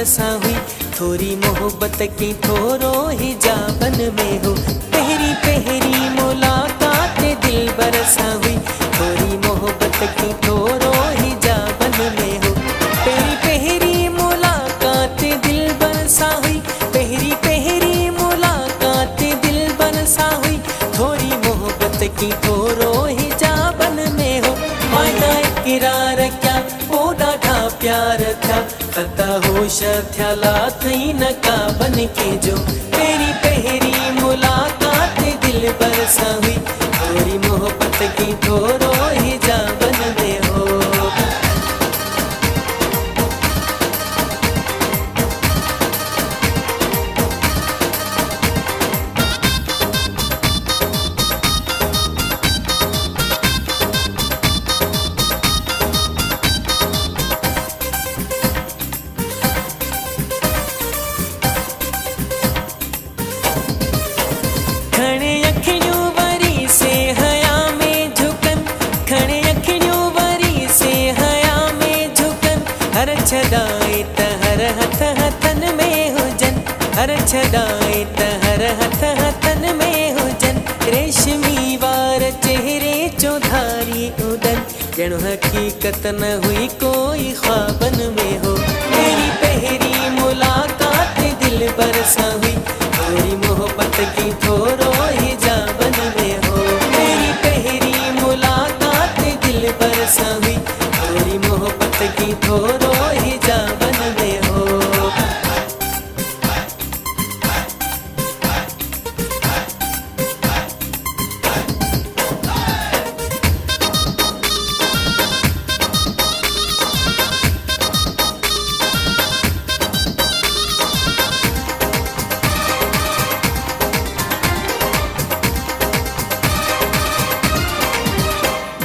बरसा हुई, थोड़ी मोहब्बत की थोरो ही जाबन में हो। पहरी पहरी मुलाकात दिल बरसा हुई, थोड़ी मोहब्बत की थोरो ही जाबन में हो। पहरी पहरी मुलाकात दिल बरसा हुई, पहरी पहरी मुलाकात दिल बरसा हुई, थोड़ी मोहब्बत की थोरो ही जाबन में हो। वादा इकरार क्या ओ ॾाढा प्यार था, ख़ता होश थियला थई न का बन के जो। पहरी पहरी मुलाकात दिल बरसा हुई, थोड़ी मोहब्बत की थोरो ही जाबन में हो। खणे अखियूं वरी से हया में झुकन, खणे अखियूं वरी से हया में झुकन, हर छॾाए त हर हथ हथन में हुजन, हर छॾाए त हर हथ हथन में हुजन। रेशमी वार चेहरे चौधारी उड़न, ॼण हकीकत न हुई कोई ख्वाबन में हो। पहरी पहरी मुलाकात दिल बरसा हुई, थोड़ी मोहब्बत की थोरो ही जाबन में हो। पहरी पहरी मुलाकात दिल बरसा हुई, थोड़ी मोहब्बत की थोरो ही जाबन में हो।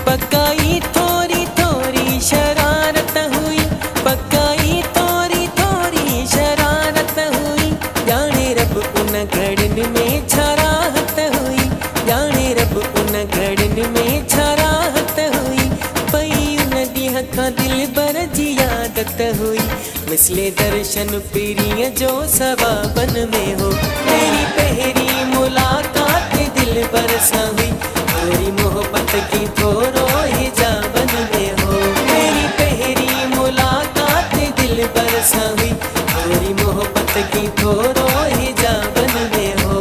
पकाई थोड़ी थोड़ी शरारत हुई, पकाई थोड़ी थोड़ी शरारत हुई, जाने रब उन घड़न में छराहत हुई, जाने रब उन घड़न में छराहत हुई। पई उन ॾींहं खां दिल बर जी आदत हुई, मिसले दर्शन पीरीअ जो सवाबन में हो। पहरी पहरी मुलाकात दिल बरसा हुई, थोड़ी मोहब्बत की थोरो ही जाबन में हो। पहरी पहरी मुलाकात दिल बरसा हुई, थोड़ी मोहब्बत की थोरो ही जाबन में हो।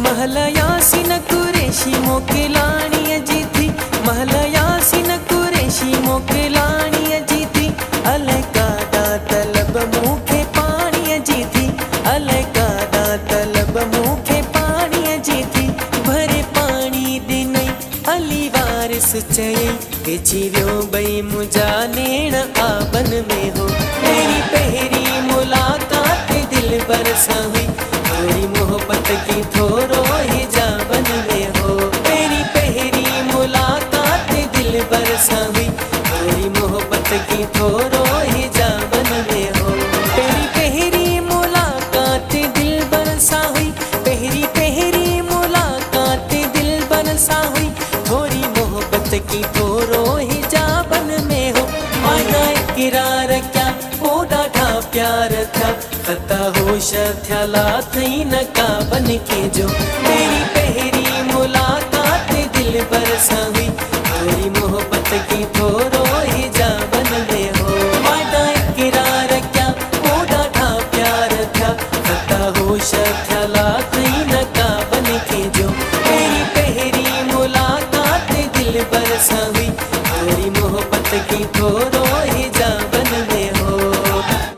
महल यासीन कुरैशी मोकिलाणीअ जी थी, महल यासीन कुरैशी मोकिलाणीअ जी थी, अलाए काॾा तलब मूंखे पाणीअ जी थी, अलाए काॾा तलब मूंखे पाणीअ जी थी। भरे पाणी ॾिनई अली वारिस चयई, विझी वियो ॿई मुंहिंजा नेण आबन में हो। पहरी पहरी मुलाकात दिल बरसा हुई, थोड़ी मोहब्बत की थोरो ही जाबन में हो। पहरी पहरी मुलाकात दिल बरसा हुई, थोड़ी मोहब्बत की थोरो ही जाबन में हो। पहरी पहरी मुलाकात दिल बरसा हुई, पहरी पहरी मुलाकात दिल बरसा हुई, थोड़ी मोहब्बत की थोरो ही जाबन में हो। वादा इकरार क्या ओ ॾाढा प्यार था, ख़ता होश थियला थई न का बन के जो। पहरी पहरी मुलाकात दिल बरसा हुई, थोड़ी मोहब्बत की थोरो ही जाबन में हो। वादा इकरार क्या ओ ॾाढा प्यार था, ख़ता होश थियला थई न का बन के जो। पहरी पहरी मुलाकात दिल बरसा हुई, थोड़ी मोहब्बत की थोरो ही जाबन में